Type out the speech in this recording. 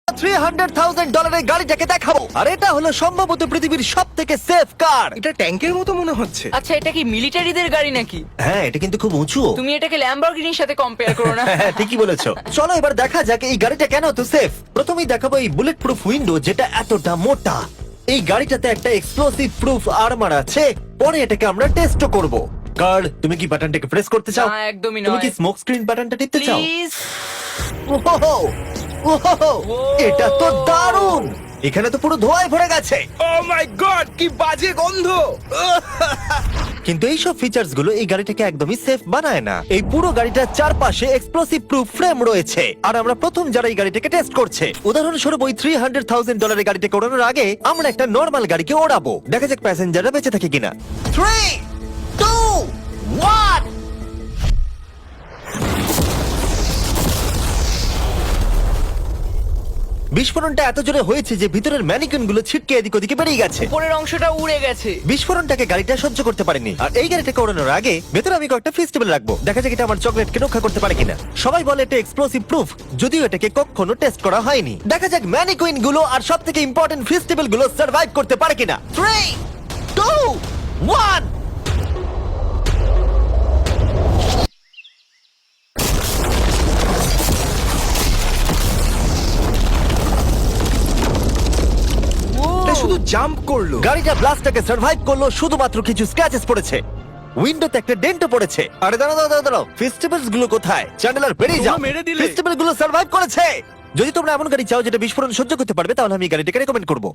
$300,000 গাড়িটাকে দেখাবো, আর এটা হলো সম্ভবত পৃথিবীর সব থেকে সেফ কার। এটা ট্যাঙ্কের মতো মনে হচ্ছে। আচ্ছা, এটা কি মিলিটারিদের গাড়ি নাকি? হ্যাঁ, এটা কিন্তু খুব উঁচু। তুমি এটাকে ল্যাম্বরগিনির সাথে কম্পেয়ার করো না। হ্যাঁ, ঠিকই বলেছো। চলো এবার দেখা যাক এই গাড়িটা কেন এত সেফ। প্রথমেই দেখাবো এই বুলেট প্রুফ উইন্ডো, যেটা এতটা মোটা। এই গাড়িটাতে একটা এক্সপ্লোসিভ প্রুফ আর্মার আছে। পরে এটাকে আমরা টেস্ট করব। কার্ল, তুমি কি বাটনটাকে প্রেস করতে চাও? না, একদমই তুমি কি নয়। স্মোক স্ক্রিন বাটনটা টিপতে চাও? প্লিজ। ওহো, ওহো, এটা তো দারুণ। এখানে তো পুরো ধোঁয়ায় ভরে গেছে। ও মাই গড, কি বাজে গন্ধ! কিন্তু এই সব ফিচার্স গুলো এই গাড়িটাকে একদমই সেফ বানায় না। এই পুরো গাড়িটার চারপাশে এক্সপ্লোসিভ প্রুফ ফ্রেম রয়েছে, আর আমরা প্রথম যারা এই গাড়িটাকে টেস্ট করছে। উদাহরণস্বরূপ ওই $300,000 গাড়িটাকে ওড়ানোর আগে আমরা একটা নর্মাল গাড়িকে ওড়াবো। দেখা যাক প্যাসেঞ্জাররা বেঁচে থাকে কিনা। 3, 2, 1। বিস্ফোরণটা এত জোরে হয়েছে যে ভিতরের ম্যানিকুইন গুলো ছিটকে এদিক ওদিকে বেরিয়ে গেছে। উপরের অংশটা উড়ে গেছে। বিস্ফোরণটাকে গাড়িটা সহ্য করতে পারেনি। আর এই গাড়িটাকে ওড়ানোর আগে ভেতরে আমি কয়েকটা ফেস্টিভ্যাল রাখবো, দেখা যাক এটা আমার চকলেটকে রক্ষা করতে পারে কিনা। সবাই বলে এটা এক্সপ্লোসিভ প্রুফ, যদিও এটাকে কখনো টেস্ট করা হয়নি। দেখা যাক ম্যানিকুইন গুলো আর সব থেকে ইম্পর্টেন্ট ফেস্টিভ্যাল গুলো সার্ভাইভ করতে পারে কিনা। 3, 2, 1। এটা শুধু জাম্প করলো। গাড়িটা ব্লাস্টটাকে সার্ভাইভ করলো, শুধুমাত্র কিছু স্ক্র্যাচেস পড়েছে। উইন্ডোতে একটা ডেন্টও পড়েছে। আরে দাঁড়াও, ফেস্টিভ্যালস গুলো কোথায়? চ্যান্ডেলার বেরিয়ে যাও। তোমরা মেরে দিলে। ফেস্টিভ্যাল গুলো সার্ভাইভ করেছে। যদি তোমরা এমন গাড়ি চাও যেটা বিস্ফোরণ সহ্য করতে পারবে, তাহলে আমি এই গাড়িটাকে রেকমেন্ড করবো।